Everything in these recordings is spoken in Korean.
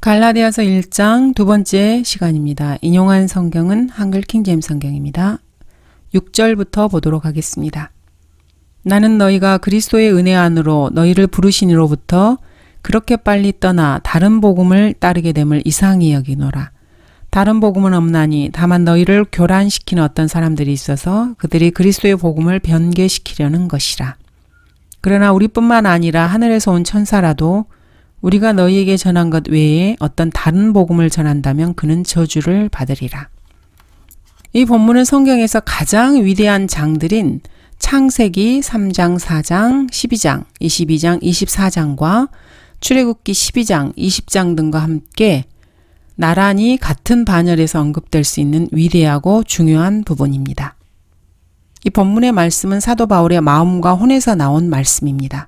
갈라디아서 1장 두 번째 시간입니다. 인용한 성경은 한글 킹제임스 성경입니다. 6절부터 보도록 하겠습니다. 나는 너희가 그리스도의 은혜 안으로 너희를 부르신 이로부터 그렇게 빨리 떠나 다른 복음을 따르게 됨을 이상히 여기노라. 다른 복음은 없나니 다만 너희를 교란시키는 어떤 사람들이 있어서 그들이 그리스도의 복음을 변개시키려는 것이라. 그러나 우리뿐만 아니라 하늘에서 온 천사라도 우리가 너희에게 전한 것 외에 어떤 다른 복음을 전한다면 그는 저주를 받으리라. 이 본문은 성경에서 가장 위대한 장들인 창세기 3장, 4장, 12장, 22장, 24장과 출애굽기 12장, 20장 등과 함께 나란히 같은 반열에서 언급될 수 있는 위대하고 중요한 부분입니다. 이 본문의 말씀은 사도 바울의 마음과 혼에서 나온 말씀입니다.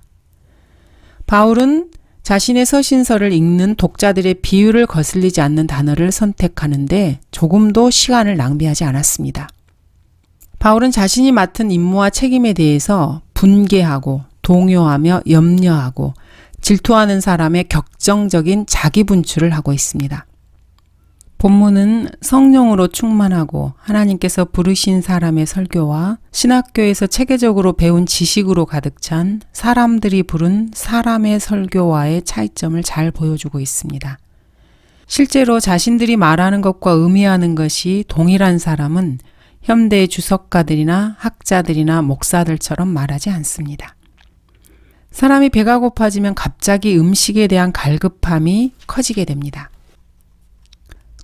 바울은 자신의 서신서를 읽는 독자들의 비유를 거슬리지 않는 단어를 선택하는데 조금도 시간을 낭비하지 않았습니다. 바울은 자신이 맡은 임무와 책임에 대해서 분개하고 동요하며 염려하고 질투하는 사람의 격정적인 자기 분출을 하고 있습니다. 본문은 성령으로 충만하고 하나님께서 부르신 사람의 설교와 신학교에서 체계적으로 배운 지식으로 가득 찬 사람들이 부른 사람의 설교와의 차이점을 잘 보여주고 있습니다. 실제로 자신들이 말하는 것과 의미하는 것이 동일한 사람은 현대의 주석가들이나 학자들이나 목사들처럼 말하지 않습니다. 사람이 배가 고파지면 갑자기 음식에 대한 갈급함이 커지게 됩니다.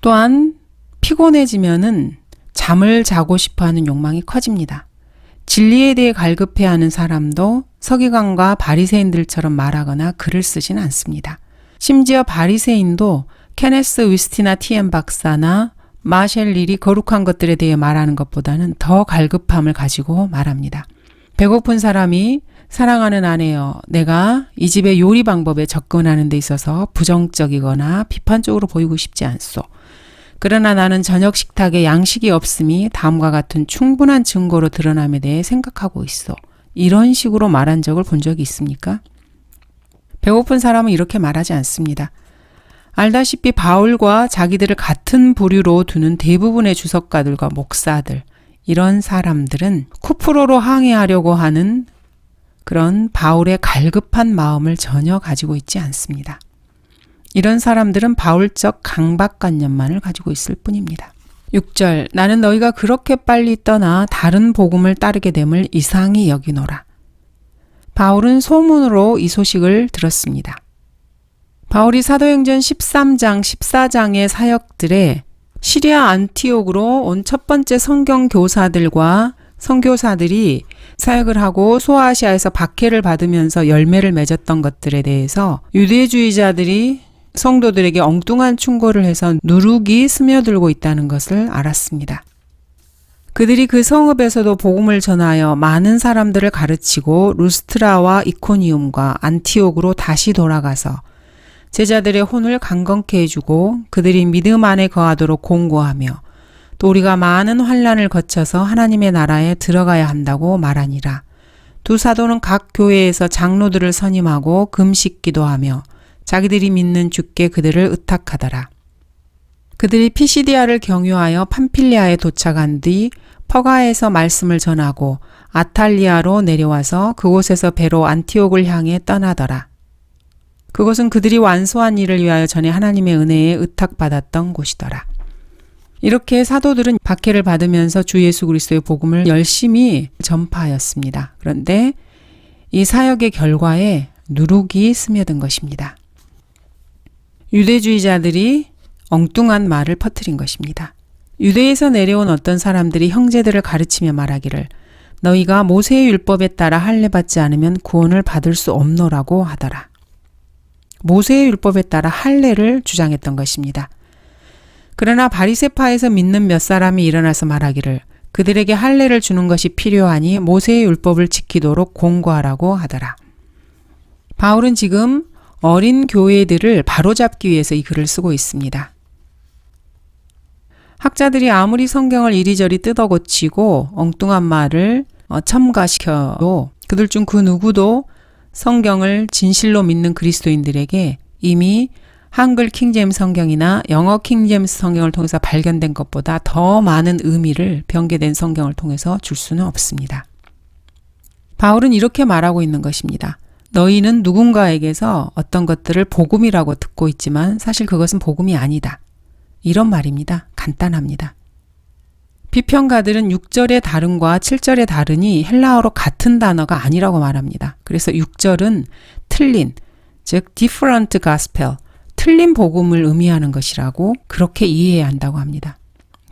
또한 피곤해지면은 잠을 자고 싶어하는 욕망이 커집니다. 진리에 대해 갈급해하는 사람도 서기관과 바리새인들처럼 말하거나 글을 쓰진 않습니다. 심지어 바리새인도 케네스 위스티나 TM 박사나 마셸 릴이 거룩한 것들에 대해 말하는 것보다는 더 갈급함을 가지고 말합니다. 배고픈 사람이 사랑하는 아내여, 내가 이 집의 요리 방법에 접근하는 데 있어서 부정적이거나 비판적으로 보이고 싶지 않소. 그러나 나는 저녁 식탁에 양식이 없음이 다음과 같은 충분한 증거로 드러남에 대해 생각하고 있어. 이런 식으로 말한 적을 본 적이 있습니까? 배고픈 사람은 이렇게 말하지 않습니다. 알다시피 바울과 자기들을 같은 부류로 두는 대부분의 주석가들과 목사들, 이런 사람들은 쿠프로로 항해하려고 하는 그런 바울의 갈급한 마음을 전혀 가지고 있지 않습니다. 이런 사람들은 바울적 강박관념만을 가지고 있을 뿐입니다. 6절, 나는 너희가 그렇게 빨리 떠나 다른 복음을 따르게 됨을 이상히 여기노라. 바울은 소문으로 이 소식을 들었습니다. 바울이 사도행전 13장, 14장의 사역들에 시리아 안티옥으로 온 첫 번째 성경 교사들과 선교사들이 사역을 하고 소아시아에서 박해를 받으면서 열매를 맺었던 것들에 대해서 유대주의자들이 성도들에게 엉뚱한 충고를 해서 누룩이 스며들고 있다는 것을 알았습니다. 그들이 그 성읍에서도 복음을 전하여 많은 사람들을 가르치고 루스트라와 이코니움과 안티옥으로 다시 돌아가서 제자들의 혼을 강건케 해주고 그들이 믿음 안에 거하도록 공고하며 또 우리가 많은 환난을 거쳐서 하나님의 나라에 들어가야 한다고 말하니라. 두 사도는 각 교회에서 장로들을 선임하고 금식 기도하며 자기들이 믿는 주께 그들을 의탁하더라. 그들이 피시디아를 경유하여 팜필리아에 도착한 뒤 퍼가에서 말씀을 전하고 아탈리아로 내려와서 그곳에서 배로 안티옥을 향해 떠나더라. 그것은 그들이 완소한 일을 위하여 전에 하나님의 은혜에 의탁받았던 곳이더라. 이렇게 사도들은 박해를 받으면서 주 예수 그리스도의 복음을 열심히 전파하였습니다. 그런데 이 사역의 결과에 누룩이 스며든 것입니다. 유대주의자들이 엉뚱한 말을 퍼뜨린 것입니다. 유대에서 내려온 어떤 사람들이 형제들을 가르치며 말하기를 너희가 모세의 율법에 따라 할례 받지 않으면 구원을 받을 수 없노라고 하더라. 모세의 율법에 따라 할례를 주장했던 것입니다. 그러나 바리새파에서 믿는 몇 사람이 일어나서 말하기를 그들에게 할례를 주는 것이 필요하니 모세의 율법을 지키도록 공고하라고 하더라. 바울은 지금 어린 교회들을 바로잡기 위해서 이 글을 쓰고 있습니다. 학자들이 아무리 성경을 이리저리 뜯어고치고 엉뚱한 말을 첨가시켜도 그들 중 그 누구도 성경을 진실로 믿는 그리스도인들에게 이미 한글 킹제임스 성경이나 영어 킹제임스 성경을 통해서 발견된 것보다 더 많은 의미를 변개된 성경을 통해서 줄 수는 없습니다. 바울은 이렇게 말하고 있는 것입니다. 너희는 누군가에게서 어떤 것들을 복음이라고 듣고 있지만 사실 그것은 복음이 아니다. 이런 말입니다. 간단합니다. 비평가들은 6절의 다른과 7절의 다른이 헬라어로 같은 단어가 아니라고 말합니다. 그래서 6절은 틀린, 즉 different gospel, 틀린 복음을 의미하는 것이라고 그렇게 이해해야 한다고 합니다.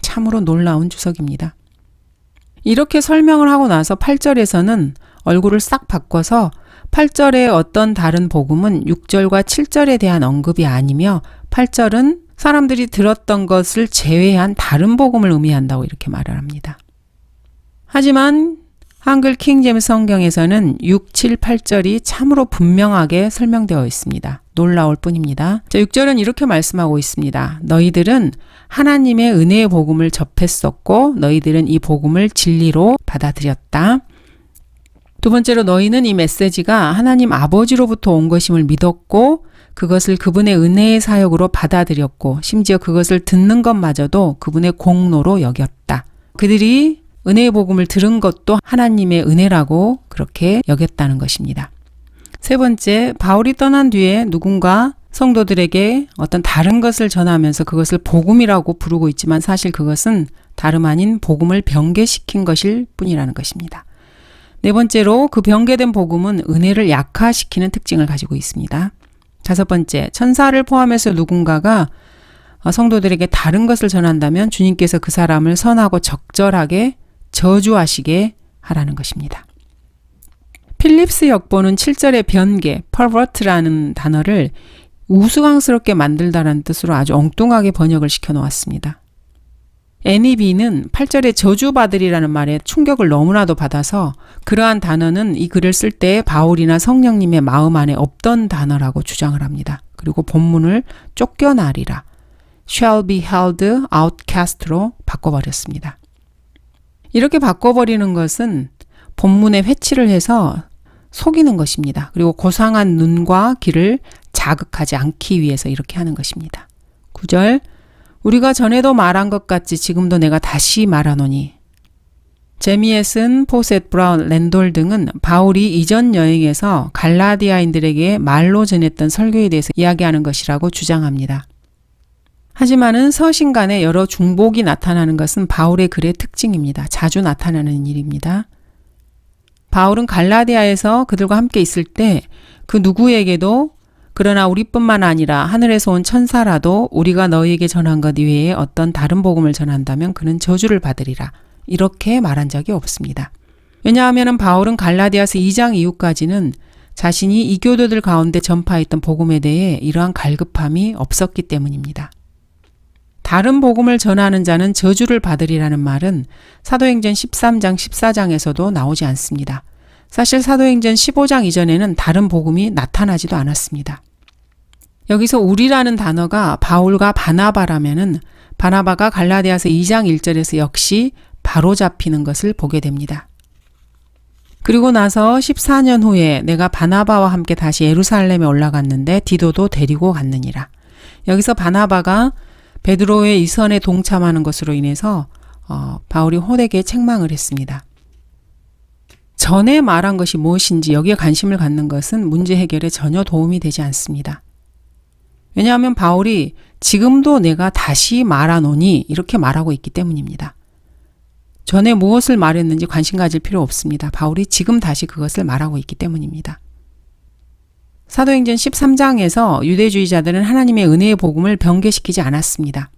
참으로 놀라운 주석입니다. 이렇게 설명을 하고 나서 8절에서는 얼굴을 싹 바꿔서 8절의 어떤 다른 복음은 6절과 7절에 대한 언급이 아니며 8절은 사람들이 들었던 것을 제외한 다른 복음을 의미한다고 이렇게 말을 합니다. 하지만 한글 킹제임스 성경에서는 6, 7, 8절이 참으로 분명하게 설명되어 있습니다. 놀라울 뿐입니다. 6절은 이렇게 말씀하고 있습니다. 너희들은 하나님의 은혜의 복음을 접했었고 너희들은 이 복음을 진리로 받아들였다. 두 번째로 너희는 이 메시지가 하나님 아버지로부터 온 것임을 믿었고 그것을 그분의 은혜의 사역으로 받아들였고 심지어 그것을 듣는 것마저도 그분의 공로로 여겼다. 그들이 은혜의 복음을 들은 것도 하나님의 은혜라고 그렇게 여겼다는 것입니다. 세 번째, 바울이 떠난 뒤에 누군가 성도들에게 어떤 다른 것을 전하면서 그것을 복음이라고 부르고 있지만 사실 그것은 다름 아닌 복음을 변개시킨 것일 뿐이라는 것입니다. 네 번째로 그 변개된 복음은 은혜를 약화시키는 특징을 가지고 있습니다. 다섯 번째, 천사를 포함해서 누군가가 성도들에게 다른 것을 전한다면 주님께서 그 사람을 선하고 적절하게 저주하시게 하라는 것입니다. 필립스 역보는 7절의 변개, pervert라는 단어를 우스꽝스럽게 만들다라는 뜻으로 아주 엉뚱하게 번역을 시켜 놓았습니다. NEB는 8절에 저주받으리라는 말에 충격을 너무나도 받아서 그러한 단어는 이 글을 쓸 때 바울이나 성령님의 마음 안에 없던 단어라고 주장을 합니다. 그리고 본문을 쫓겨나리라, shall be held outcast로 바꿔버렸습니다. 이렇게 바꿔버리는 것은 본문에 회치를 해서 속이는 것입니다. 그리고 고상한 눈과 귀를 자극하지 않기 위해서 이렇게 하는 것입니다. 9절, 우리가 전에도 말한 것 같이 지금도 내가 다시 말하노니. 제미엣은, 포셋, 브라운, 랜돌 등은 바울이 이전 여행에서 갈라디아인들에게 말로 전했던 설교에 대해서 이야기하는 것이라고 주장합니다. 하지만은 서신간에 여러 중복이 나타나는 것은 바울의 글의 특징입니다. 자주 나타나는 일입니다. 바울은 갈라디아에서 그들과 함께 있을 때 그 누구에게도 그러나 우리뿐만 아니라 하늘에서 온 천사라도 우리가 너희에게 전한 것 이외에 어떤 다른 복음을 전한다면 그는 저주를 받으리라. 이렇게 말한 적이 없습니다. 왜냐하면 바울은 갈라디아서 2장 이후까지는 자신이 이교도들 가운데 전파했던 복음에 대해 이러한 갈급함이 없었기 때문입니다. 다른 복음을 전하는 자는 저주를 받으리라는 말은 사도행전 13장 14장에서도 나오지 않습니다. 사실 사도행전 15장 이전에는 다른 복음이 나타나지도 않았습니다. 여기서 우리라는 단어가 바울과 바나바라면은 바나바가 갈라디아서 2장 1절에서 역시 바로잡히는 것을 보게 됩니다. 그리고 나서 14년 후에 내가 바나바와 함께 다시 예루살렘에 올라갔는데 디도도 데리고 갔느니라. 여기서 바나바가 베드로의 이선에 동참하는 것으로 인해서 바울이 호되게 책망을 했습니다. 전에 말한 것이 무엇인지 여기에 관심을 갖는 것은 문제 해결에 전혀 도움이 되지 않습니다. 왜냐하면 바울이 지금도 내가 다시 말하노니 이렇게 말하고 있기 때문입니다. 전에 무엇을 말했는지 관심 가질 필요 없습니다. 바울이 지금 다시 그것을 말하고 있기 때문입니다. 사도행전 13장에서 유대주의자들은 하나님의 은혜의 복음을 변개시키지 않았습니다.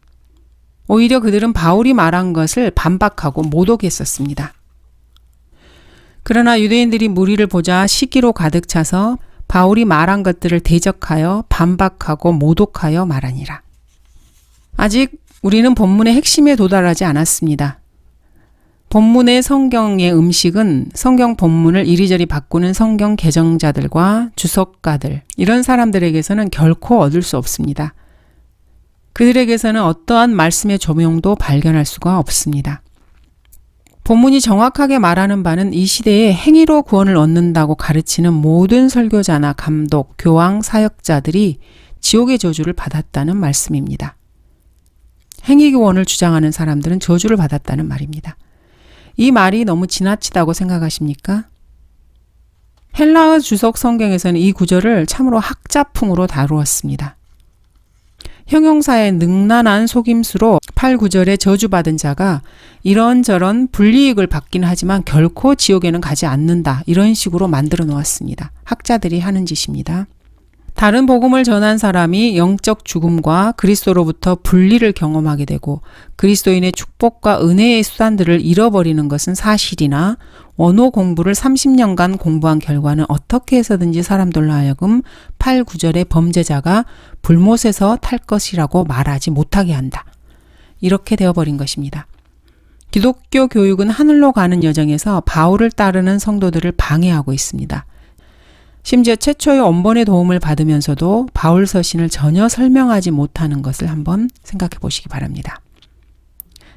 오히려 그들은 바울이 말한 것을 반박하고 모독했었습니다. 그러나 유대인들이 무리를 보자 시기로 가득 차서 바울이 말한 것들을 대적하여 반박하고 모독하여 말하니라. 아직 우리는 본문의 핵심에 도달하지 않았습니다. 본문의 성경의 음식은 성경 본문을 이리저리 바꾸는 성경 개정자들과 주석가들, 이런 사람들에게서는 결코 얻을 수 없습니다. 그들에게서는 어떠한 말씀의 조명도 발견할 수가 없습니다. 본문이 정확하게 말하는 바는 이 시대에 행위로 구원을 얻는다고 가르치는 모든 설교자나 감독, 교황, 사역자들이 지옥의 저주를 받았다는 말씀입니다. 행위구원을 주장하는 사람들은 저주를 받았다는 말입니다. 이 말이 너무 지나치다고 생각하십니까? 헬라어 주석 성경에서는 이 구절을 참으로 학자풍으로 다루었습니다. 형용사의 능란한 속임수로 8, 9절에 저주받은 자가 이런저런 불이익을 받긴 하지만 결코 지옥에는 가지 않는다. 이런 식으로 만들어 놓았습니다. 학자들이 하는 짓입니다. 다른 복음을 전한 사람이 영적 죽음과 그리스도로부터 분리를 경험하게 되고 그리스도인의 축복과 은혜의 수단들을 잃어버리는 것은 사실이나 원어 공부를 30년간 공부한 결과는 어떻게 해서든지 사람들로 하여금 8, 9절의 범죄자가 불못에서 탈 것이라고 말하지 못하게 한다. 이렇게 되어버린 것입니다. 기독교 교육은 하늘로 가는 여정에서 바울을 따르는 성도들을 방해하고 있습니다. 심지어 최초의 원본의 도움을 받으면서도 바울 서신을 전혀 설명하지 못하는 것을 한번 생각해 보시기 바랍니다.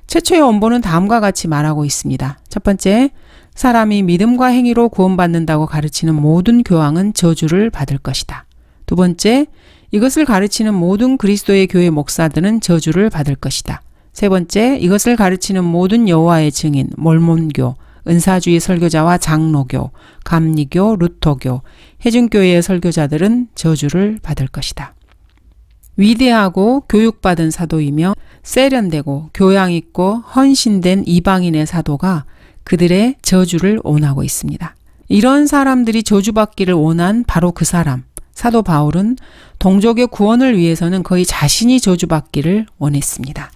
최초의 원본은 다음과 같이 말하고 있습니다. 첫 번째, 사람이 믿음과 행위로 구원받는다고 가르치는 모든 교황은 저주를 받을 것이다. 두 번째, 이것을 가르치는 모든 그리스도의 교회 목사들은 저주를 받을 것이다. 세 번째, 이것을 가르치는 모든 여호와의 증인, 몰몬교, 은사주의 설교자와 장로교, 감리교, 루터교, 해중교회의 설교자들은 저주를 받을 것이다. 위대하고 교육받은 사도이며 세련되고 교양 있고 헌신된 이방인의 사도가 그들의 저주를 원하고 있습니다. 이런 사람들이 저주받기를 원한 바로 그 사람, 사도 바울은 동족의 구원을 위해서는 거의 자신이 저주받기를 원했습니다.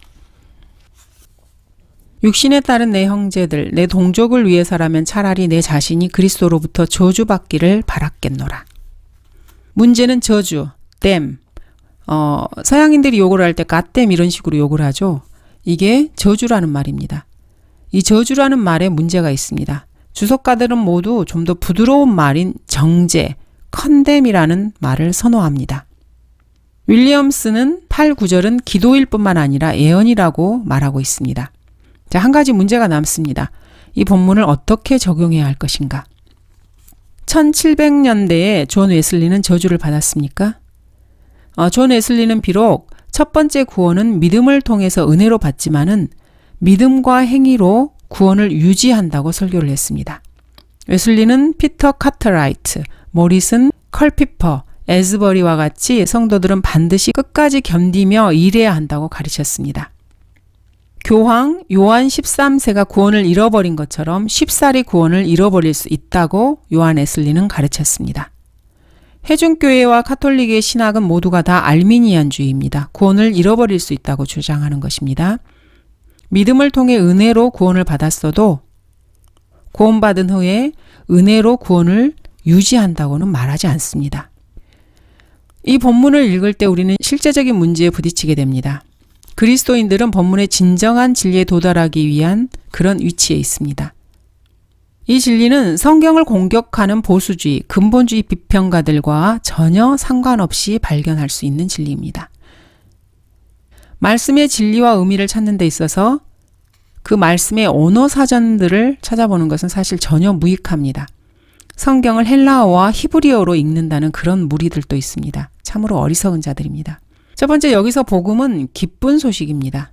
육신에 따른 내 형제들, 내 동족을 위해서라면 차라리 내 자신이 그리스도로부터 저주받기를 바랐겠노라. 문제는 저주, 댐. 서양인들이 욕을 할 때 갓댐 이런 식으로 욕을 하죠. 이게 저주라는 말입니다. 이 저주라는 말에 문제가 있습니다. 주석가들은 모두 좀 더 부드러운 말인 정죄, 컨뎀이라는 말을 선호합니다. 윌리엄스는 8, 9절은 기도일 뿐만 아니라 예언이라고 말하고 있습니다. 자, 한 가지 문제가 남습니다. 이 본문을 어떻게 적용해야 할 것인가? 1700년대에 존 웨슬리는 저주를 받았습니까? 존 웨슬리는 비록 첫 번째 구원은 믿음을 통해서 은혜로 받지만은 믿음과 행위로 구원을 유지한다고 설교를 했습니다. 웨슬리는 피터 카트라이트, 모리슨, 컬피퍼, 에즈버리와 같이 성도들은 반드시 끝까지 견디며 일해야 한다고 가르쳤습니다. 교황 요한 13세가 구원을 잃어버린 것처럼 쉽사리 구원을 잃어버릴 수 있다고 요한 웨슬리는 가르쳤습니다. 해중교회와 카톨릭의 신학은 모두가 다 알미니안주의입니다. 구원을 잃어버릴 수 있다고 주장하는 것입니다. 믿음을 통해 은혜로 구원을 받았어도 구원받은 후에 은혜로 구원을 유지한다고는 말하지 않습니다. 이 본문을 읽을 때 우리는 실제적인 문제에 부딪히게 됩니다. 그리스도인들은 본문의 진정한 진리에 도달하기 위한 그런 위치에 있습니다. 이 진리는 성경을 공격하는 보수주의, 근본주의 비평가들과 전혀 상관없이 발견할 수 있는 진리입니다. 말씀의 진리와 의미를 찾는 데 있어서 그 말씀의 언어 사전들을 찾아보는 것은 사실 전혀 무익합니다. 성경을 헬라어와 히브리어로 읽는다는 그런 무리들도 있습니다. 참으로 어리석은 자들입니다. 첫 번째, 여기서 복음은 기쁜 소식입니다.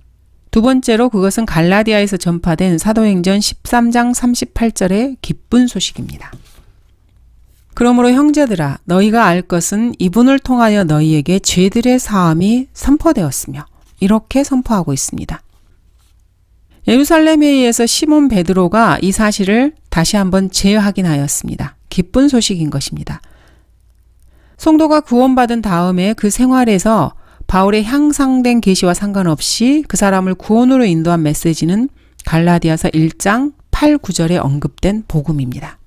두 번째로 그것은 갈라디아에서 전파된 사도행전 13장 38절의 기쁜 소식입니다. 그러므로 형제들아, 너희가 알 것은 이분을 통하여 너희에게 죄들의 사함이 선포되었으며, 이렇게 선포하고 있습니다. 예루살렘 회의에서 시몬 베드로가 이 사실을 다시 한번 재확인하였습니다. 기쁜 소식인 것입니다. 성도가 구원받은 다음에 그 생활에서 바울의 향상된 계시와 상관없이 그 사람을 구원으로 인도한 메시지는 갈라디아서 1장 8, 9절에 언급된 복음입니다.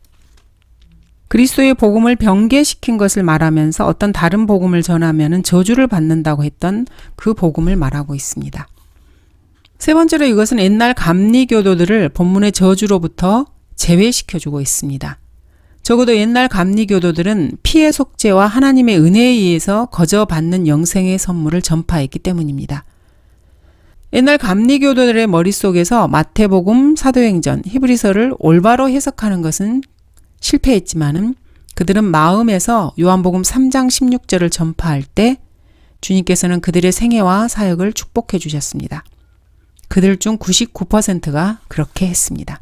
그리스도의 복음을 병개시킨 것을 말하면서 어떤 다른 복음을 전하면 저주를 받는다고 했던 그 복음을 말하고 있습니다. 세 번째로 이것은 옛날 감리교도들을 본문의 저주로부터 제외시켜주고 있습니다. 적어도 옛날 감리교도들은 피의 속죄와 하나님의 은혜에 의해서 거저받는 영생의 선물을 전파했기 때문입니다. 옛날 감리교도들의 머릿속에서 마태복음, 사도행전, 히브리서를 올바로 해석하는 것은 실패했지만은 그들은 마음에서 요한복음 3장 16절을 전파할 때 주님께서는 그들의 생애와 사역을 축복해 주셨습니다. 그들 중 99%가 그렇게 했습니다.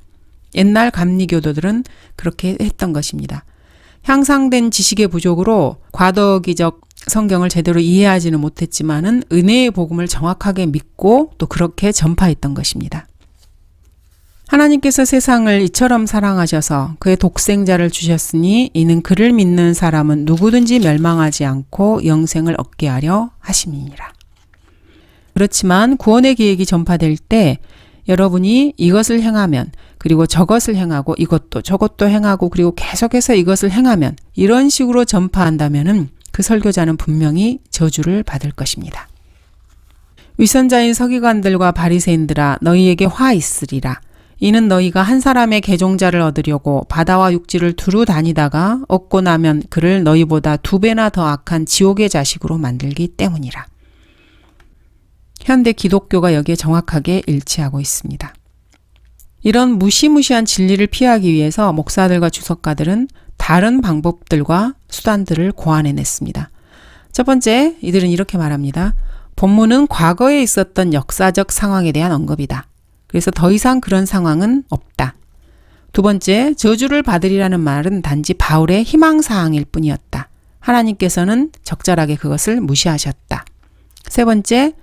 옛날 감리교도들은 그렇게 했던 것입니다. 향상된 지식의 부족으로 과도기적 성경을 제대로 이해하지는 못했지만은 은혜의 복음을 정확하게 믿고 또 그렇게 전파했던 것입니다. 하나님께서 세상을 이처럼 사랑하셔서 그의 독생자를 주셨으니 이는 그를 믿는 사람은 누구든지 멸망하지 않고 영생을 얻게 하려 하심이니라. 그렇지만 구원의 계획이 전파될 때 여러분이 이것을 행하면 그리고 저것을 행하고 이것도 저것도 행하고 그리고 계속해서 이것을 행하면 이런 식으로 전파한다면은 그 설교자는 분명히 저주를 받을 것입니다. 위선자인 서기관들과 바리새인들아 너희에게 화 있으리라. 이는 너희가 한 사람의 계종자를 얻으려고 바다와 육지를 두루 다니다가 얻고 나면 그를 너희보다 2배나 더 악한 지옥의 자식으로 만들기 때문이라. 현대 기독교가 여기에 정확하게 일치하고 있습니다. 이런 무시무시한 진리를 피하기 위해서 목사들과 주석가들은 다른 방법들과 수단들을 고안해냈습니다. 첫 번째, 이들은 이렇게 말합니다. 본문은 과거에 있었던 역사적 상황에 대한 언급이다. 그래서 더 이상 그런 상황은 없다. 두 번째, 저주를 받으리라는 말은 단지 바울의 희망사항일 뿐이었다. 하나님께서는 적절하게 그것을 무시하셨다. 세 번째,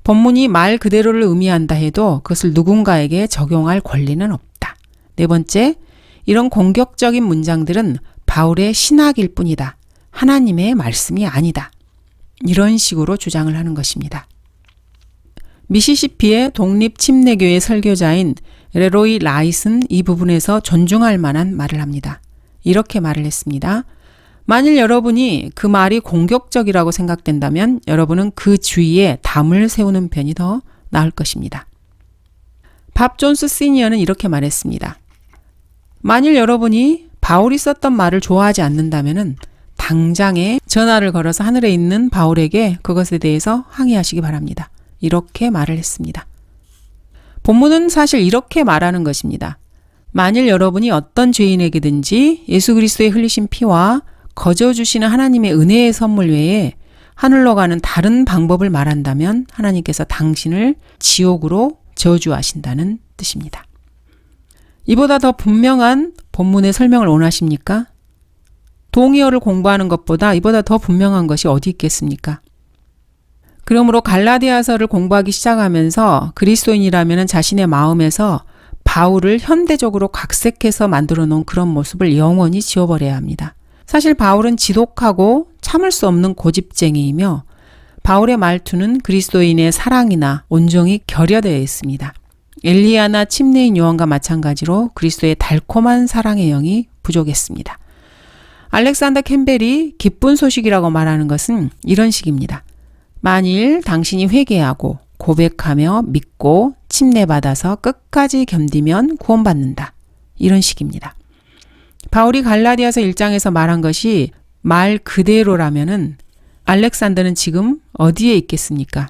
본문이 말 그대로를 의미한다 해도 그것을 누군가에게 적용할 권리는 없다. 네 번째, 이런 공격적인 문장들은 바울의 신학일 뿐이다. 하나님의 말씀이 아니다. 이런 식으로 주장을 하는 것입니다. 미시시피의 독립침례교의 설교자인 레로이 라잇은 이 부분에서 존중할 만한 말을 합니다. 이렇게 말을 했습니다. 만일 여러분이 그 말이 공격적이라고 생각된다면 여러분은 그 주위에 담을 세우는 편이 더 나을 것입니다. 밥 존스 시니어는 이렇게 말했습니다. 만일 여러분이 바울이 썼던 말을 좋아하지 않는다면 당장에 전화를 걸어서 하늘에 있는 바울에게 그것에 대해서 항의하시기 바랍니다. 이렇게 말을 했습니다. 본문은 사실 이렇게 말하는 것입니다. 만일 여러분이 어떤 죄인에게든지 예수 그리스도의 흘리신 피와 거저 주시는 하나님의 은혜의 선물 외에 하늘로 가는 다른 방법을 말한다면 하나님께서 당신을 지옥으로 저주하신다는 뜻입니다. 이보다 더 분명한 본문의 설명을 원하십니까? 동의어를 공부하는 것보다 이보다 더 분명한 것이 어디 있겠습니까? 그러므로 갈라디아서를 공부하기 시작하면서 그리스도인이라면 자신의 마음에서 바울을 현대적으로 각색해서 만들어 놓은 그런 모습을 영원히 지워버려야 합니다. 사실 바울은 지독하고 참을 수 없는 고집쟁이이며 바울의 말투는 그리스도인의 사랑이나 온종이 결여되어 있습니다. 엘리야나 침례인 요한과 마찬가지로 그리스도의 달콤한 사랑의 영이 부족했습니다. 알렉산더 캠벨이 기쁜 소식이라고 말하는 것은 이런 식입니다. 만일 당신이 회개하고 고백하며 믿고 침례받아서 끝까지 견디면 구원받는다. 이런 식입니다. 바울이 갈라디아서 1장에서 말한 것이 말 그대로라면은 알렉산더는 지금 어디에 있겠습니까?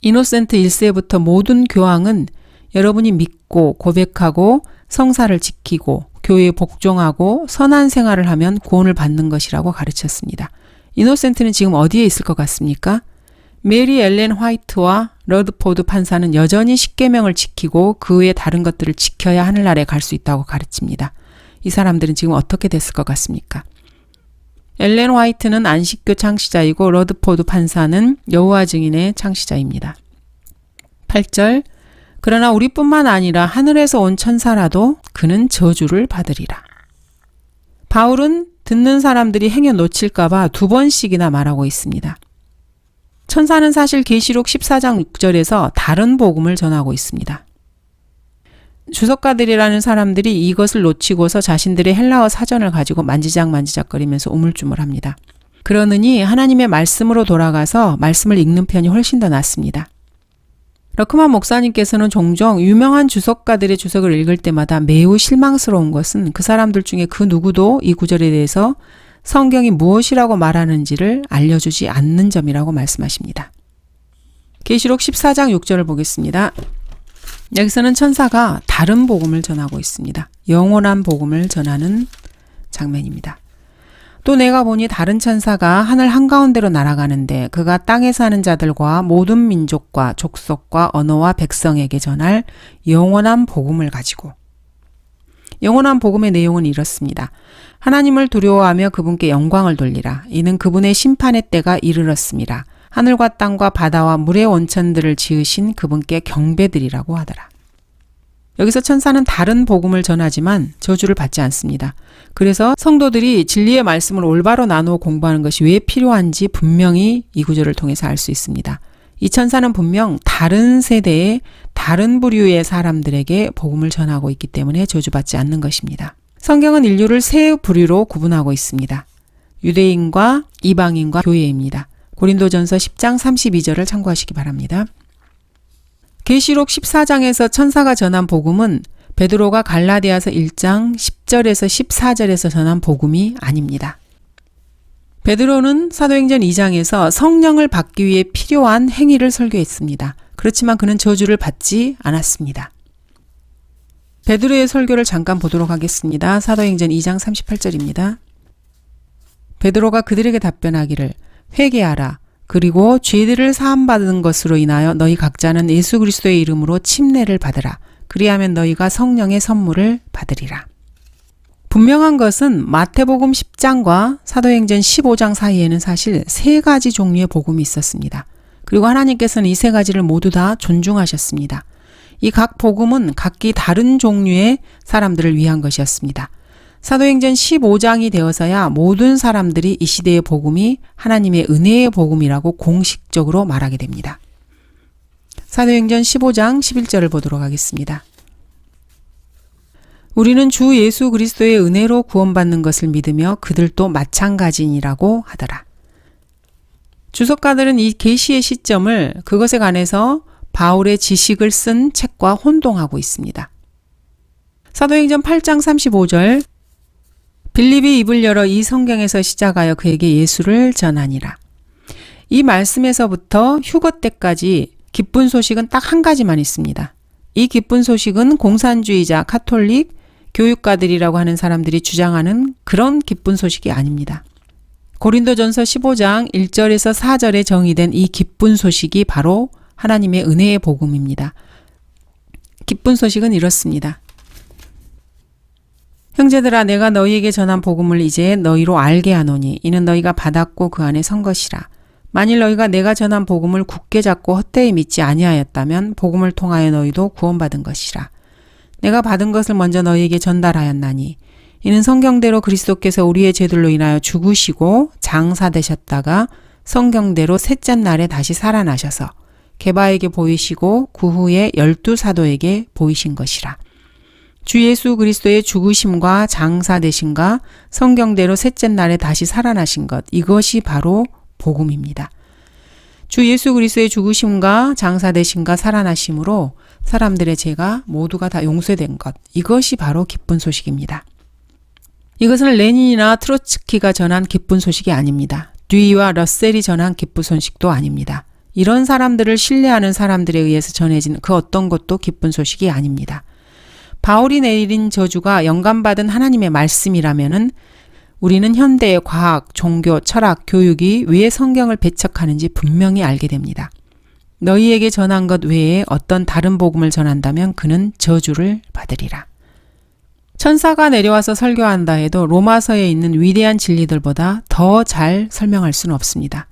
이노센트 1세부터 모든 교황은 여러분이 믿고 고백하고 성사를 지키고 교회에 복종하고 선한 생활을 하면 구원을 받는 것이라고 가르쳤습니다. 이노센트는 지금 어디에 있을 것 같습니까? 메리 엘렌 화이트와 러드포드 판사는 여전히 십계명을 지키고 그 외에 다른 것들을 지켜야 하늘나라에 갈 수 있다고 가르칩니다. 이 사람들은 지금 어떻게 됐을 것 같습니까? 엘렌 화이트는 안식교 창시자이고 러드포드 판사는 여호와 증인의 창시자입니다. 8절 그러나 우리뿐만 아니라 하늘에서 온 천사라도 그는 저주를 받으리라. 바울은 듣는 사람들이 행여 놓칠까 봐 2번씩이나 말하고 있습니다. 천사는 사실 계시록 14장 6절에서 다른 복음을 전하고 있습니다. 주석가들이라는 사람들이 이것을 놓치고서 자신들의 헬라어 사전을 가지고 만지작거리면서 우물쭈물합니다. 그러느니 하나님의 말씀으로 돌아가서 말씀을 읽는 편이 훨씬 더 낫습니다. 러크만 목사님께서는 종종 유명한 주석가들의 주석을 읽을 때마다 매우 실망스러운 것은 그 사람들 중에 그 누구도 이 구절에 대해서 성경이 무엇이라고 말하는지를 알려주지 않는 점이라고 말씀하십니다. 계시록 14장 6절을 보겠습니다. 여기서는 천사가 다른 복음을 전하고 있습니다. 영원한 복음을 전하는 장면입니다. 또 내가 보니 다른 천사가 하늘 한가운데로 날아가는데 그가 땅에 사는 자들과 모든 민족과 족속과 언어와 백성에게 전할 영원한 복음을 가지고. 영원한 복음의 내용은 이렇습니다. 하나님을 두려워하며 그분께 영광을 돌리라. 이는 그분의 심판의 때가 이르렀습니다. 하늘과 땅과 바다와 물의 원천들을 지으신 그분께 경배드리라고 하더라. 여기서 천사는 다른 복음을 전하지만 저주를 받지 않습니다. 그래서 성도들이 진리의 말씀을 올바로 나누어 공부하는 것이 왜 필요한지 분명히 이 구절을 통해서 알 수 있습니다. 이 천사는 분명 다른 세대의 다른 부류의 사람들에게 복음을 전하고 있기 때문에 저주받지 않는 것입니다. 성경은 인류를 세 부류로 구분하고 있습니다. 유대인과 이방인과 교회입니다. 고린도전서 10장 32절을 참고하시기 바랍니다. 계시록 14장에서 천사가 전한 복음은 베드로가 갈라디아서 1장 10절에서 14절에서 전한 복음이 아닙니다. 베드로는 사도행전 2장에서 성령을 받기 위해 필요한 행위를 설교했습니다. 그렇지만 그는 저주를 받지 않았습니다. 베드로의 설교를 잠깐 보도록 하겠습니다. 사도행전 2장 38절입니다. 베드로가 그들에게 답변하기를 회개하라. 그리고 죄들을 사함받은 것으로 인하여 너희 각자는 예수 그리스도의 이름으로 침례를 받으라. 그리하면 너희가 성령의 선물을 받으리라. 분명한 것은 마태복음 10장과 사도행전 15장 사이에는 사실 세 가지 종류의 복음이 있었습니다. 그리고 하나님께서는 이 세 가지를 모두 다 존중하셨습니다. 이 각 복음은 각기 다른 종류의 사람들을 위한 것이었습니다. 사도행전 15장이 되어서야 모든 사람들이 이 시대의 복음이 하나님의 은혜의 복음이라고 공식적으로 말하게 됩니다. 사도행전 15장 11절을 보도록 하겠습니다. 우리는 주 예수 그리스도의 은혜로 구원받는 것을 믿으며 그들도 마찬가지니라고 하더라. 주석가들은 이 계시의 시점을 그것에 관해서 바울의 지식을 쓴 책과 혼동하고 있습니다. 사도행전 8장 35절 빌립이 입을 열어 이 성경에서 시작하여 그에게 예수를 전하니라. 이 말씀에서부터 휴거 때까지 기쁜 소식은 딱 한 가지만 있습니다. 이 기쁜 소식은 공산주의자, 카톨릭, 교육가들이라고 하는 사람들이 주장하는 그런 기쁜 소식이 아닙니다. 고린도전서 15장 1절에서 4절에 정의된 이 기쁜 소식이 바로 하나님의 은혜의 복음입니다. 기쁜 소식은 이렇습니다. 형제들아 내가 너희에게 전한 복음을 이제 너희로 알게 하노니 이는 너희가 받았고 그 안에 선 것이라. 만일 너희가 내가 전한 복음을 굳게 잡고 헛되이 믿지 아니하였다면 복음을 통하여 너희도 구원받은 것이라. 내가 받은 것을 먼저 너희에게 전달하였나니 이는 성경대로 그리스도께서 우리의 죄들로 인하여 죽으시고 장사되셨다가 성경대로 셋째 날에 다시 살아나셔서 게바에게 보이시고 그 후에 12사도에게 보이신 것이라. 주 예수 그리스도의 죽으심과 장사되심과 성경대로 셋째 날에 다시 살아나신 것, 이것이 바로 복음입니다. 주 예수 그리스도의 죽으심과 장사되심과 살아나심으로 사람들의 죄가 모두가 다 용서된 것, 이것이 바로 기쁜 소식입니다. 이것은 레닌이나 트로츠키가 전한 기쁜 소식이 아닙니다. 듀이와 러셀이 전한 기쁜 소식도 아닙니다. 이런 사람들을 신뢰하는 사람들에 의해서 전해진 그 어떤 것도 기쁜 소식이 아닙니다. 바울이 내린 저주가 영감받은 하나님의 말씀이라면은 우리는 현대의 과학, 종교, 철학, 교육이 왜 성경을 배척하는지 분명히 알게 됩니다. 너희에게 전한 것 외에 어떤 다른 복음을 전한다면 그는 저주를 받으리라. 천사가 내려와서 설교한다 해도 로마서에 있는 위대한 진리들보다 더 잘 설명할 수는 없습니다.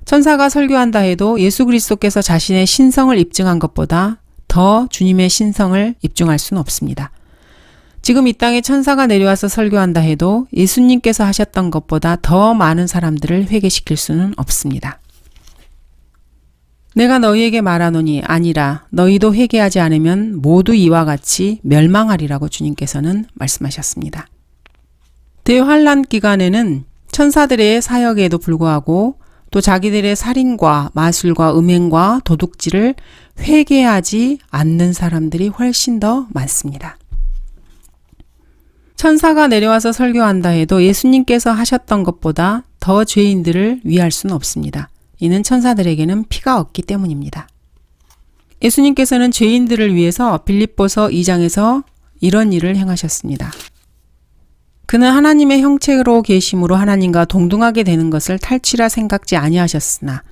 천사가 설교한다 해도 예수 그리스도께서 자신의 신성을 입증한 것보다 더 주님의 신성을 입증할 수는 없습니다. 지금 이 땅에 천사가 내려와서 설교한다 해도 예수님께서 하셨던 것보다 더 많은 사람들을 회개시킬 수는 없습니다. 내가 너희에게 말하노니 아니라 너희도 회개하지 않으면 모두 이와 같이 멸망하리라고 주님께서는 말씀하셨습니다. 대환란 기간에는 천사들의 사역에도 불구하고 또 자기들의 살인과 마술과 음행과 도둑질을 회개하지 않는 사람들이 훨씬 더 많습니다. 천사가 내려와서 설교한다 해도 예수님께서 하셨던 것보다 더 죄인들을 위할 수는 없습니다. 이는 천사들에게는 피가 없기 때문입니다. 예수님께서는 죄인들을 위해서 빌립보서 2장에서 이런 일을 행하셨습니다. 그는 하나님의 형체로 계심으로 하나님과 동등하게 되는 것을 탈취라 생각지 아니하셨으나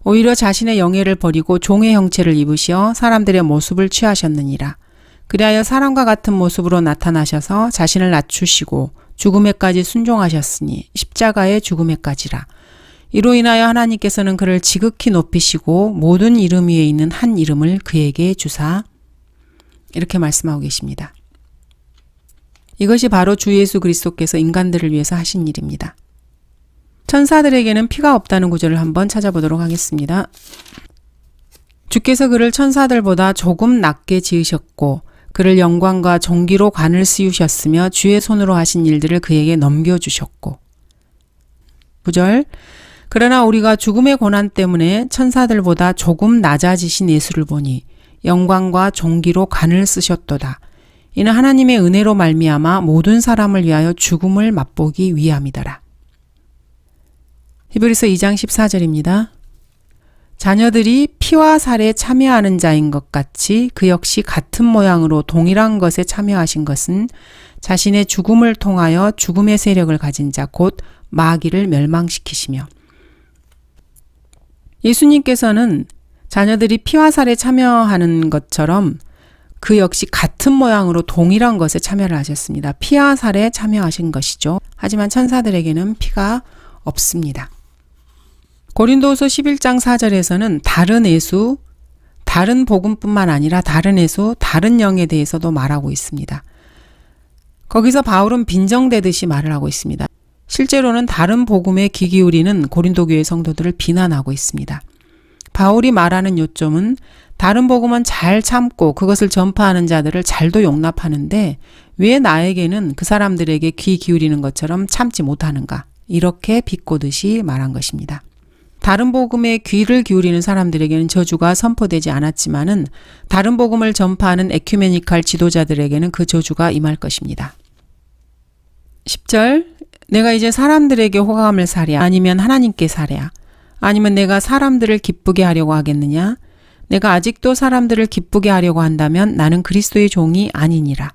오히려 자신의 영예를 버리고 종의 형체를 입으시어 사람들의 모습을 취하셨느니라. 그리하여 사람과 같은 모습으로 나타나셔서 자신을 낮추시고 죽음에까지 순종하셨으니 십자가의 죽음에까지라. 이로 인하여 하나님께서는 그를 지극히 높이시고 모든 이름 위에 있는 한 이름을 그에게 주사 이렇게 말씀하고 계십니다. 이것이 바로 주 예수 그리스도께서 인간들을 위해서 하신 일입니다. 천사들에게는 피가 없다는 구절을 한번 찾아보도록 하겠습니다. 주께서 그를 천사들보다 조금 낮게 지으셨고 그를 영광과 존귀로 관을 씌우셨으며 주의 손으로 하신 일들을 그에게 넘겨주셨고 9절 그러나 우리가 죽음의 고난 때문에 천사들보다 조금 낮아지신 예수를 보니 영광과 존귀로 관을 쓰셨도다. 이는 하나님의 은혜로 말미암아 모든 사람을 위하여 죽음을 맛보기 위함이더라. 히브리서 2장 14절입니다. 자녀들이 피와 살에 참여하는 자인 것 같이 그 역시 같은 모양으로 동일한 것에 참여하신 것은 자신의 죽음을 통하여 죽음의 세력을 가진 자 곧 마귀를 멸망시키시며 예수님께서는 자녀들이 피와 살에 참여하는 것처럼 그 역시 같은 모양으로 동일한 것에 참여를 하셨습니다. 피와 살에 참여하신 것이죠. 하지만 천사들에게는 피가 없습니다. 고린도후서 11장 4절에서는 다른 예수, 다른 복음뿐만 아니라 다른 예수, 다른 영에 대해서도 말하고 있습니다. 거기서 바울은 빈정대듯이 말을 하고 있습니다. 실제로는 다른 복음에 귀 기울이는 고린도 교회 성도들을 비난하고 있습니다. 바울이 말하는 요점은 다른 복음은 잘 참고 그것을 전파하는 자들을 잘도 용납하는데 왜 나에게는 그 사람들에게 귀 기울이는 것처럼 참지 못하는가? 이렇게 비꼬듯이 말한 것입니다. 다른 복음에 귀를 기울이는 사람들에게는 저주가 선포되지 않았지만은 다른 복음을 전파하는 에큐메니칼 지도자들에게는 그 저주가 임할 것입니다. 10절 내가 이제 사람들에게 호감을 사랴 아니면 하나님께 사랴 아니면 내가 사람들을 기쁘게 하려고 하겠느냐 내가 아직도 사람들을 기쁘게 하려고 한다면 나는 그리스도의 종이 아니니라.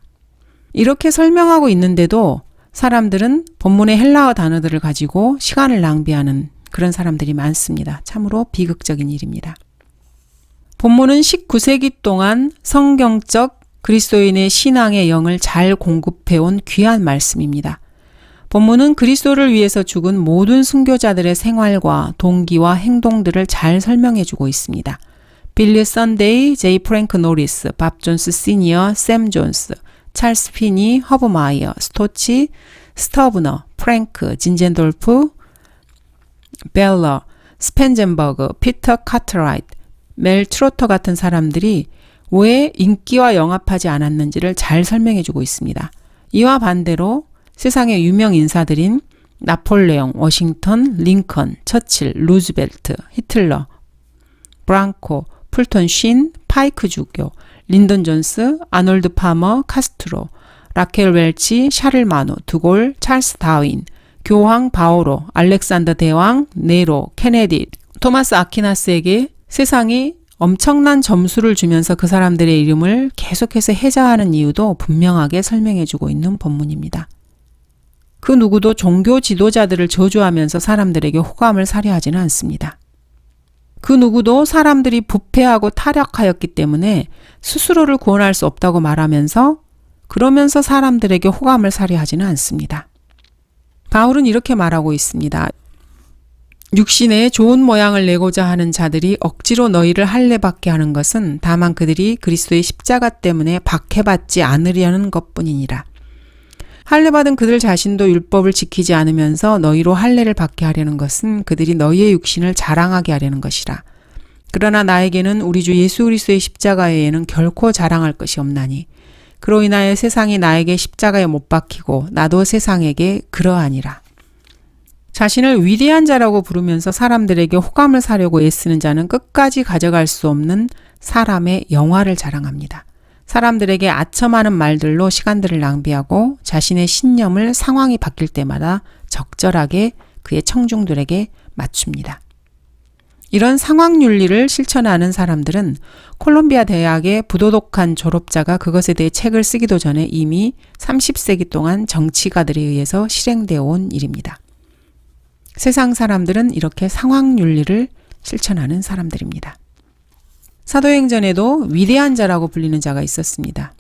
이렇게 설명하고 있는데도 사람들은 본문의 헬라어 단어들을 가지고 시간을 낭비하는 그런 사람들이 많습니다. 참으로 비극적인 일입니다. 본문은 19세기 동안 성경적 그리스도인의 신앙의 영을 잘 공급해온 귀한 말씀입니다. 본문은 그리스도를 위해서 죽은 모든 순교자들의 생활과 동기와 행동들을 잘 설명해주고 있습니다. 빌리 선데이, 제이 프랭크 노리스, 밥 존스 시니어, 샘 존스, 찰스 피니, 허브 마이어, 스토치, 스터브너, 프랭크, 진젠돌프, 벨러, 스펜젠버그, 피터 카트라이트, 멜 트로터 같은 사람들이 왜 인기와 영합하지 않았는지를 잘 설명해주고 있습니다. 이와 반대로 세상의 유명 인사들인 나폴레옹, 워싱턴, 링컨, 처칠, 루즈벨트, 히틀러, 브랑코, 풀턴 쉰, 파이크 주교, 린던 존스, 아놀드 파머, 카스트로, 라켈 웰치, 샤를 마누, 드골, 찰스 다윈, 교황 바오로, 알렉산더 대왕, 네로, 케네디, 토마스 아퀴나스에게 세상이 엄청난 점수를 주면서 그 사람들의 이름을 계속해서 해자하는 이유도 분명하게 설명해주고 있는 본문입니다. 그 누구도 종교 지도자들을 저주하면서 사람들에게 호감을 사려 하지는 않습니다. 그 누구도 사람들이 부패하고 타락하였기 때문에 스스로를 구원할 수 없다고 말하면서 그러면서 사람들에게 호감을 사려 하지는 않습니다. 바울은 이렇게 말하고 있습니다. 육신에 좋은 모양을 내고자 하는 자들이 억지로 너희를 할례받게 하는 것은 다만 그들이 그리스도의 십자가 때문에 박해받지 않으려는 것뿐이니라. 할례받은 그들 자신도 율법을 지키지 않으면서 너희로 할례를 받게 하려는 것은 그들이 너희의 육신을 자랑하게 하려는 것이라. 그러나 나에게는 우리 주 예수 그리스도의 십자가 외에는 결코 자랑할 것이 없나니 그로 인하여 세상이 나에게 십자가에 못 박히고 나도 세상에게 그러하니라. 자신을 위대한 자라고 부르면서 사람들에게 호감을 사려고 애쓰는 자는 끝까지 가져갈 수 없는 사람의 영화를 자랑합니다. 사람들에게 아첨하는 말들로 시간들을 낭비하고 자신의 신념을 상황이 바뀔 때마다 적절하게 그의 청중들에게 맞춥니다. 이런 상황윤리를 실천하는 사람들은 콜롬비아 대학의 부도덕한 졸업자가 그것에 대해 책을 쓰기도 전에 이미 30세기 동안 정치가들에 의해서 실행되어 온 일입니다. 세상 사람들은 이렇게 상황윤리를 실천하는 사람들입니다. 사도행전에도 위대한 자라고 불리는 자가 있었습니다.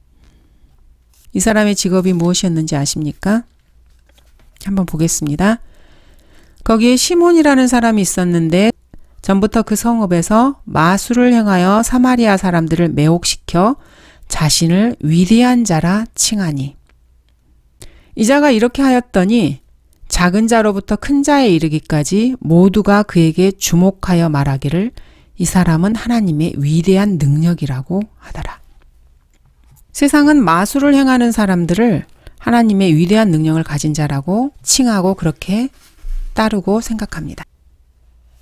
이 사람의 직업이 무엇이었는지 아십니까? 한번 보겠습니다. 거기에 시몬이라는 사람이 있었는데 전부터 그 성읍에서 마술을 행하여 사마리아 사람들을 매혹시켜 자신을 위대한 자라 칭하니. 이 자가 이렇게 하였더니 작은 자로부터 큰 자에 이르기까지 모두가 그에게 주목하여 말하기를 이 사람은 하나님의 위대한 능력이라고 하더라. 세상은 마술을 행하는 사람들을 하나님의 위대한 능력을 가진 자라고 칭하고 그렇게 따르고 생각합니다.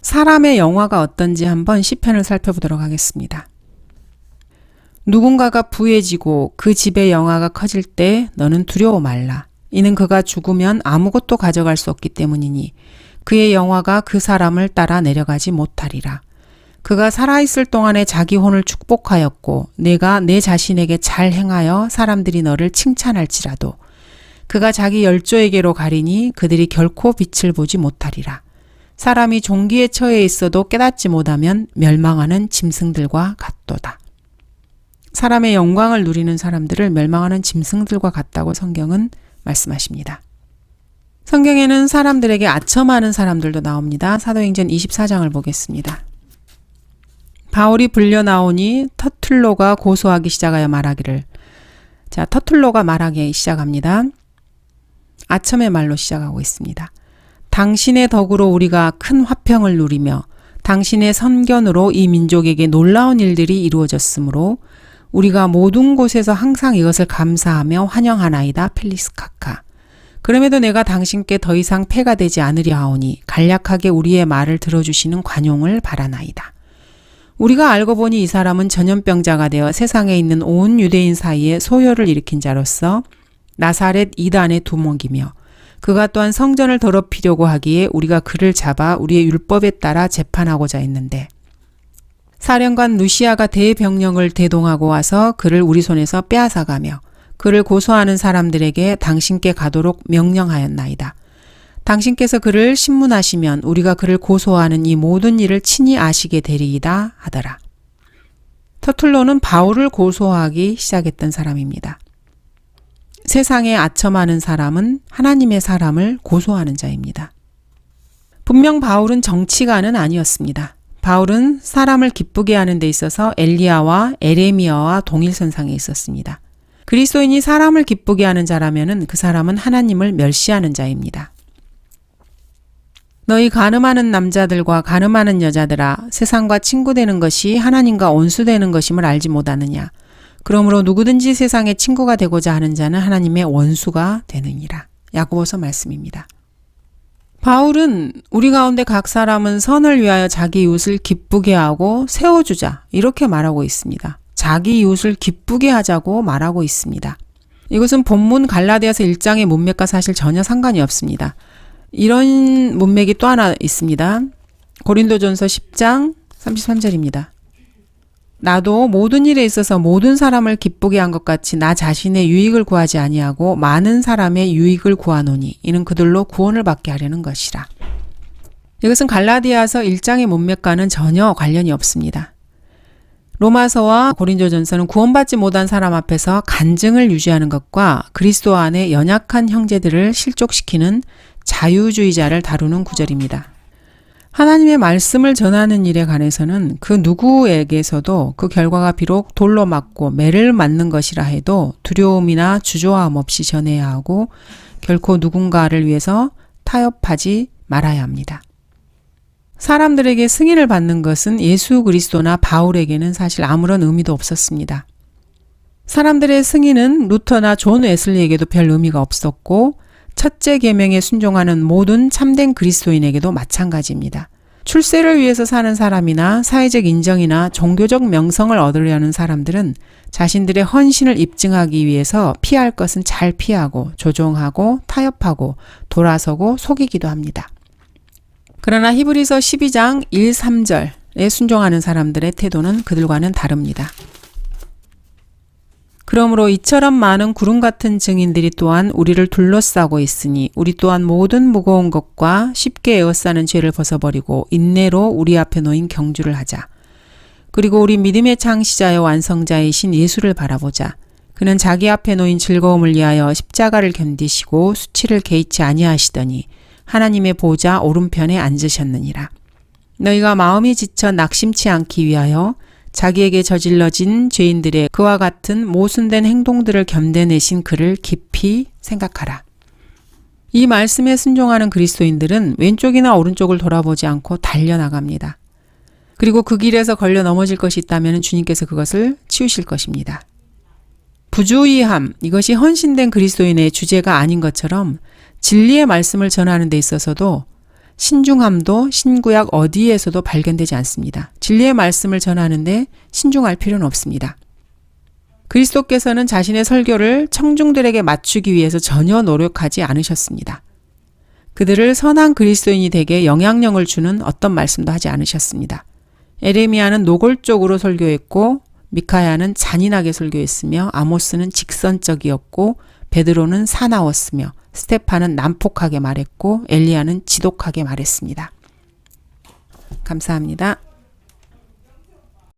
사람의 영화가 어떤지 한번 시편을 살펴보도록 하겠습니다. 누군가가 부해지고 그 집의 영화가 커질 때 너는 두려워 말라. 이는 그가 죽으면 아무것도 가져갈 수 없기 때문이니 그의 영화가 그 사람을 따라 내려가지 못하리라. 그가 살아있을 동안에 자기 혼을 축복하였고 내가 내 자신에게 잘 행하여 사람들이 너를 칭찬할지라도 그가 자기 열조에게로 가리니 그들이 결코 빛을 보지 못하리라. 사람이 종기에 처해 있어도 깨닫지 못하면 멸망하는 짐승들과 같도다. 사람의 영광을 누리는 사람들을 멸망하는 짐승들과 같다고 성경은 말씀하십니다. 성경에는 사람들에게 아첨하는 사람들도 나옵니다. 사도행전 24장을 보겠습니다. 바울이 불려 나오니 터툴로가 고소하기 시작하여 말하기를. 자, 터툴로가 말하기 시작합니다. 아첨의 말로 시작하고 있습니다. 당신의 덕으로 우리가 큰 화평을 누리며 당신의 선견으로 이 민족에게 놀라운 일들이 이루어졌으므로 우리가 모든 곳에서 항상 이것을 감사하며 환영하나이다. 펠리스카카. 그럼에도 내가 당신께 더 이상 폐가 되지 않으려 하오니 간략하게 우리의 말을 들어주시는 관용을 바라나이다. 우리가 알고 보니 이 사람은 전염병자가 되어 세상에 있는 온 유대인 사이에 소요를 일으킨 자로서 나사렛 이단의 두목이며 그가 또한 성전을 더럽히려고 하기에 우리가 그를 잡아 우리의 율법에 따라 재판하고자 했는데 사령관 루시아가 대병력을 대동하고 와서 그를 우리 손에서 빼앗아가며 그를 고소하는 사람들에게 당신께 가도록 명령하였나이다. 당신께서 그를 신문하시면 우리가 그를 고소하는 이 모든 일을 친히 아시게 되리이다 하더라. 터툴로는 바울을 고소하기 시작했던 사람입니다. 세상에 아첨하는 사람은 하나님의 사람을 고소하는 자입니다. 분명 바울은 정치가는 아니었습니다. 바울은 사람을 기쁘게 하는 데 있어서 엘리야와 에레미야와 동일선상에 있었습니다. 그리스도인이 사람을 기쁘게 하는 자라면 그 사람은 하나님을 멸시하는 자입니다. 너희 간음하는 남자들과 간음하는 여자들아, 세상과 친구되는 것이 하나님과 원수되는 것임을 알지 못하느냐. 그러므로 누구든지 세상의 친구가 되고자 하는 자는 하나님의 원수가 되느니라. 야고보서 말씀입니다. 바울은 우리 가운데 각 사람은 선을 위하여 자기 이웃을 기쁘게 하고 세워주자 이렇게 말하고 있습니다. 자기 이웃을 기쁘게 하자고 말하고 있습니다. 이것은 본문 갈라디아서 1장의 문맥과 사실 전혀 상관이 없습니다. 이런 문맥이 또 하나 있습니다. 고린도전서 10장 33절입니다. 나도 모든 일에 있어서 모든 사람을 기쁘게 한 것 같이 나 자신의 유익을 구하지 아니하고 많은 사람의 유익을 구하노니 이는 그들로 구원을 받게 하려는 것이라. 이것은 갈라디아서 1장의 문맥과는 전혀 관련이 없습니다. 로마서와 고린도전서는 구원받지 못한 사람 앞에서 간증을 유지하는 것과 그리스도 안에 연약한 형제들을 실족시키는 자유주의자를 다루는 구절입니다. 하나님의 말씀을 전하는 일에 관해서는 그 누구에게서도 그 결과가 비록 돌로 맞고 매를 맞는 것이라 해도 두려움이나 주저함 없이 전해야 하고 결코 누군가를 위해서 타협하지 말아야 합니다. 사람들에게 승인을 받는 것은 예수 그리스도나 바울에게는 사실 아무런 의미도 없었습니다. 사람들의 승인은 루터나 존 웨슬리에게도 별 의미가 없었고 첫째 계명에 순종하는 모든 참된 그리스도인에게도 마찬가지입니다. 출세를 위해서 사는 사람이나 사회적 인정이나 종교적 명성을 얻으려는 사람들은 자신들의 헌신을 입증하기 위해서 피할 것은 잘 피하고 조종하고 타협하고 돌아서고 속이기도 합니다. 그러나 히브리서 12장 1, 3절 순종하는 사람들의 태도는 그들과는 다릅니다. 그러므로 이처럼 많은 구름 같은 증인들이 또한 우리를 둘러싸고 있으니 우리 또한 모든 무거운 것과 쉽게 에워싸는 죄를 벗어버리고 인내로 우리 앞에 놓인 경주를 하자. 그리고 우리 믿음의 창시자여 완성자이신 예수를 바라보자. 그는 자기 앞에 놓인 즐거움을 위하여 십자가를 견디시고 수치를 개의치 아니하시더니 하나님의 보좌 오른편에 앉으셨느니라. 너희가 마음이 지쳐 낙심치 않기 위하여 자기에게 저질러진 죄인들의 그와 같은 모순된 행동들을 견뎌내신 그를 깊이 생각하라. 이 말씀에 순종하는 그리스도인들은 왼쪽이나 오른쪽을 돌아보지 않고 달려나갑니다. 그리고 그 길에서 걸려 넘어질 것이 있다면 주님께서 그것을 치우실 것입니다. 부주의함, 이것이 헌신된 그리스도인의 주제가 아닌 것처럼 진리의 말씀을 전하는 데 있어서도 신중함도 신구약 어디에서도 발견되지 않습니다. 진리의 말씀을 전하는데 신중할 필요는 없습니다. 그리스도께서는 자신의 설교를 청중들에게 맞추기 위해서 전혀 노력하지 않으셨습니다. 그들을 선한 그리스도인이 되게 영향력을 주는 어떤 말씀도 하지 않으셨습니다. 에레미야는 노골적으로 설교했고 미카야는 잔인하게 설교했으며 아모스는 직선적이었고 베드로는 사나웠으며 스테판은 난폭하게 말했고 엘리야는 지독하게 말했습니다. 감사합니다.